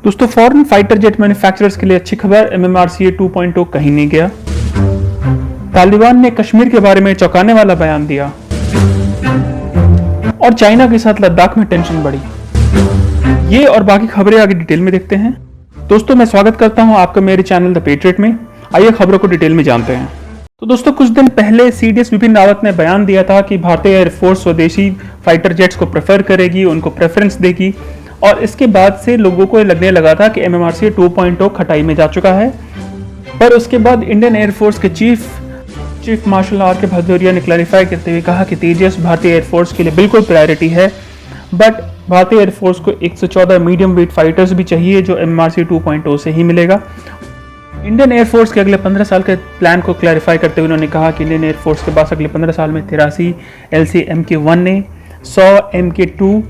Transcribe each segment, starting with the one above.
दोस्तों foreign fighter jet manufacturers के लिए अच्छी खबर, MMRCA 2.0 कहीं नहीं गया। तालिबान ने कश्मीर के बारे में चौंकाने वाला बयान दिया और चाइना के साथ लद्दाख में टेंशन बढ़ी। ये और बाकी खबरें आगे डिटेल में देखते हैं। दोस्तों मैं स्वागत करता हूं आपका मेरे चैनल द पेट्रियट में। आइए खबरों को डिटेल में जानते हैं। तो दोस्तों कुछ दिन पहले CDS विपिन रावत ने बयान दिया था कि भारतीय एयरफोर्स स्वदेशी फाइटर जेट्स को प्रेफर करेगी, उनको प्रेफरेंस देगी, और इसके बाद से लोगों को लगने लगा था कि MMRCA 2.0 खटाई में जा चुका है। पर उसके बाद इंडियन एयरफोर्स के चीफ मार्शल RK भदौरिया ने क्लैरिफाई करते हुए कहा कि तेजस भारतीय एयरफोर्स के लिए बिल्कुल प्रायोरिटी है, बट भारतीय एयरफोर्स को 114 मीडियम वेट फाइटर्स भी चाहिए जो MMRCA 2.0 से ही मिलेगा। इंडियन एयरफोर्स के अगले 15 साल के प्लान को क्लैरिफाई करते हुए उन्होंने कहा कि इंडियन एयरफोर्स के पास अगले 15 साल में 83 LCA MK1 ने 100 MK2,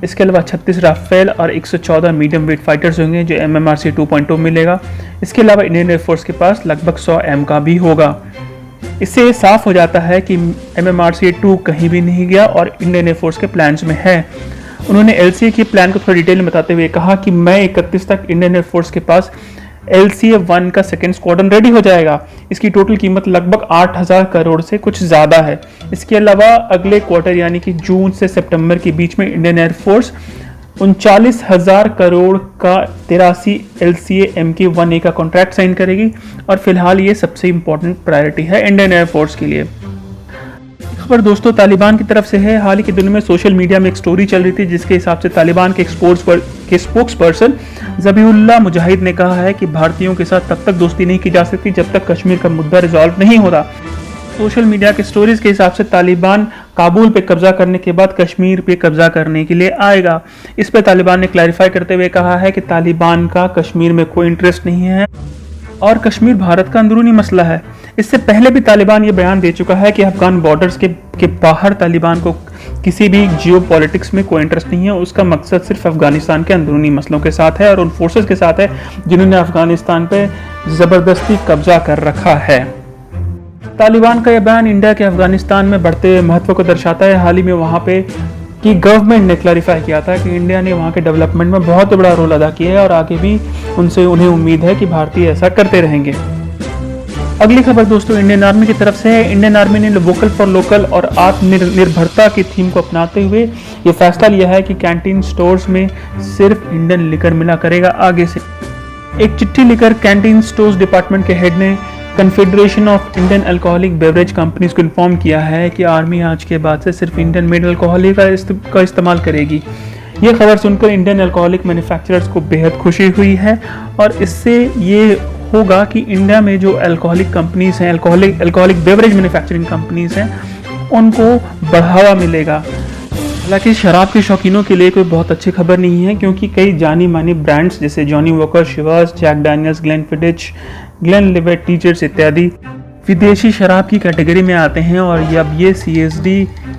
इसके अलावा 36 राफेल और 114 मीडियम वेट फाइटर्स होंगे जो MMRCA 2.0 मिलेगा। इसके अलावा इंडियन एयरफोर्स के पास लगभग 100 M का भी होगा। इससे ये साफ हो जाता है कि MMRCA 2 कहीं भी नहीं गया और इंडियन एयरफोर्स के प्लान्स में है। उन्होंने LCA के प्लान को थोड़ा डिटेल में बताते हुए कहा कि मई 31 तक इंडियन एयरफोर्स के पास LCA 1 का सेकेंड स्क्वाड्रन रेडी हो जाएगा। इसकी टोटल कीमत लगभग 8,000 करोड़ से कुछ ज़्यादा है। इसके अलावा अगले क्वार्टर यानी कि जून से सितंबर के बीच में इंडियन एयरफोर्स 39,000 करोड़ का 83 LCA MK1A का कॉन्ट्रैक्ट साइन करेगी और फिलहाल ये सबसे इंपॉर्टेंट प्रायोरिटी है इंडियन एयरफोर्स के लिए। खबर दोस्तों तालिबान की तरफ से है। हाल ही के दिनों में सोशल मीडिया में एक स्टोरी चल रही थी जिसके हिसाब से तालिबान के स्पोक्स पर्सन ज़बीहुल्लाह मुजाहिद ने कहा है कि भारतीयों के साथ तब तक दोस्ती नहीं की जा सकती जब तक कश्मीर का मुद्दा रिजॉल्व नहीं होता। सोशल मीडिया के स्टोरीज के हिसाब से तालिबान काबुल पे कब्जा करने के बाद कश्मीर पे कब्जा करने के लिए आएगा। इस पे तालिबान ने क्लैरिफाई करते हुए कहा है कि तालिबान का कश्मीर में कोई इंटरेस्ट नहीं है और कश्मीर भारत का अंदरूनी मसला है। इससे पहले भी तालिबान ये बयान दे चुका है कि अफगान बॉर्डर्स के बाहर तालिबान को किसी भी जियो पॉलिटिक्स में कोई इंटरेस्ट नहीं है। उसका मकसद सिर्फ अफगानिस्तान के अंदरूनी मसलों के साथ है और उन फोर्सेस के साथ है जिन्होंने अफगानिस्तान पे ज़बरदस्ती कब्जा कर रखा है। तालिबान का यह बयान इंडिया के अफगानिस्तान में बढ़ते महत्व को दर्शाता है। हाल ही में वहाँ पे की गवर्नमेंट ने क्लैरिफाई किया था कि इंडिया ने वहाँ के डेवलपमेंट में बहुत बड़ा रोल अदा किया है और आगे भी उन्हें उम्मीद है कि भारतीय ऐसा करते रहेंगे। अगली खबर दोस्तों इंडियन आर्मी की तरफ से है। इंडियन आर्मी ने वोकल फॉर लोकल और आत्मनिर्भरता की थीम को अपनाते हुए ये फैसला लिया है कि कैंटीन स्टोर्स में सिर्फ इंडियन लिकर मिला करेगा आगे से। एक चिट्ठी लिखकर कैंटीन स्टोर्स डिपार्टमेंट के हेड ने confederation of Indian alcoholic beverage companies को इन्फॉर्म किया है कि आर्मी आज के बाद से सिर्फ इंडियन मेड अल्कोहलिक का इस्तेमाल करेगी। ये खबर सुनकर इंडियन अल्कोहलिक मैन्युफैक्चरर्स को बेहद खुशी हुई है और इससे ये होगा कि इंडिया में जो अल्कोहलिक कंपनीज हैं, अल्कोहलिक बेवरेज मैन्युफैक्चरिंग कंपनीज हैं, उनको बढ़ावा मिलेगा। हालांकि शराब के शौकीनों के लिए कोई बहुत अच्छी खबर नहीं है क्योंकि कई जानी मानी ब्रांड्स जैसे Johnnie Walker, Chivas, Jack Daniel's, Glenfiddich, Glenlivet, Teacher's इत्यादि विदेशी शराब की कैटेगरी में आते हैं और अब ये CSD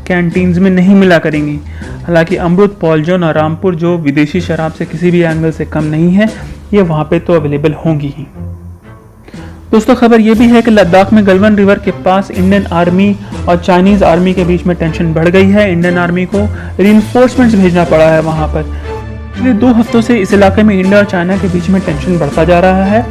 कैंटीन्स में नहीं मिला करेंगी। हालांकि अमृत, पॉलजॉन और रामपुर जो विदेशी शराब से किसी भी एंगल से कम नहीं है, ये वहाँ पे तो अवेलेबल होंगी ही। दोस्तों खबर ये भी है कि लद्दाख में गलवान रिवर के पास इंडियन आर्मी और चाइनीज आर्मी के बीच में टेंशन बढ़ गई है। इंडियन आर्मी को रिइंफोर्समेंट्स भेजना पड़ा है वहाँ पर। पिछले 2 हफ्तों से इस इलाके में इंडिया और चाइना के बीच में टेंशन बढ़ता जा रहा है।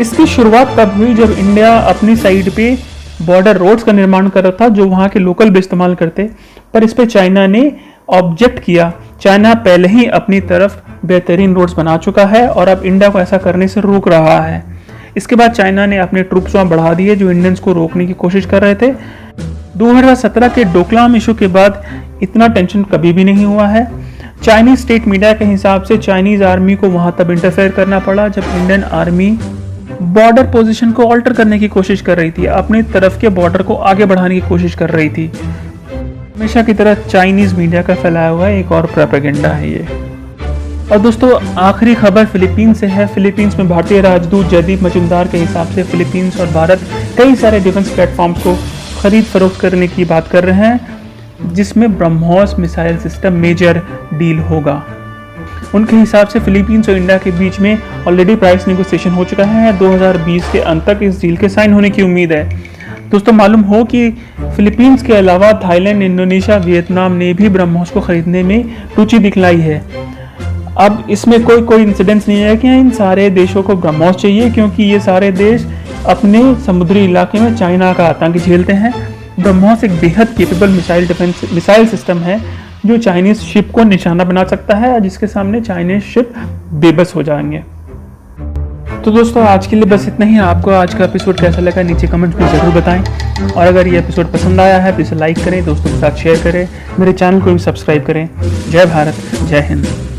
इसकी शुरुआत तब हुई जब इंडिया अपनी साइड पे बॉर्डर रोड्स का निर्माण कर रहा था जो वहाँ के लोकल भी इस्तेमाल करते, पर इस पे चाइना ने ऑब्जेक्ट किया। चाइना पहले ही अपनी तरफ बेहतरीन रोड्स बना चुका है और अब इंडिया को ऐसा करने से रोक रहा है। इसके बाद चाइना ने अपने ट्रूप्स वहाँ बढ़ा दिए जो इंडियंस को रोकने की कोशिश कर रहे थे। 2017 के डोकलाम इशू के बाद इतना टेंशन कभी भी नहीं हुआ है। चाइनीज स्टेट मीडिया के हिसाब से चाइनीज आर्मी को वहाँ तब इंटरफेयर करना पड़ा जब इंडियन आर्मी बॉर्डर पोजीशन को ऑल्टर करने की कोशिश कर रही थी, अपनी तरफ के बॉर्डर को आगे बढ़ाने की कोशिश कर रही थी। हमेशा की तरह चाइनीज मीडिया का फैलाया हुआ एक और प्रोपेगेंडा है ये। और दोस्तों आखिरी खबर फिलीपींस से है। फिलीपींस में भारतीय राजदूत जयदीप मजुमदार के हिसाब से फिलीपींस और भारत कई सारे डिफेंस प्लेटफॉर्म्स को खरीद फरोख्त करने की बात कर रहे हैं जिसमें BrahMos missile system major deal होगा। उनके हिसाब से फिलीपींस और इंडिया के बीच में ऑलरेडी प्राइस नेगोशिएशन हो चुका है। 2020 के अंत तक इस डील के साइन होने की उम्मीद है। दोस्तों मालूम हो कि फिलीपींस के अलावा थाईलैंड, इंडोनेशिया, वियतनाम ने भी ब्रह्मोस को खरीदने में रुचि दिखलाई है। अब इसमें कोई इंसिडेंस नहीं है कि इन सारे देशों को ब्रह्मोस चाहिए, क्योंकि ये सारे देश अपने समुद्री इलाके में चाइना का आतंक झेलते हैं। ब्रह्मोस एक बेहद केपेबल मिसाइल सिस्टम है जो चाइनीज शिप को निशाना बना सकता है, जिसके सामने चाइनीज शिप बेबस हो जाएंगे। तो दोस्तों आज के लिए बस इतना ही। आपको आज का एपिसोड कैसा लगा नीचे कमेंट में ज़रूर बताएं, और अगर ये एपिसोड पसंद आया है तो इसे लाइक करें, दोस्तों के साथ शेयर करें, मेरे चैनल को भी सब्सक्राइब करें। जय भारत, जय हिंद।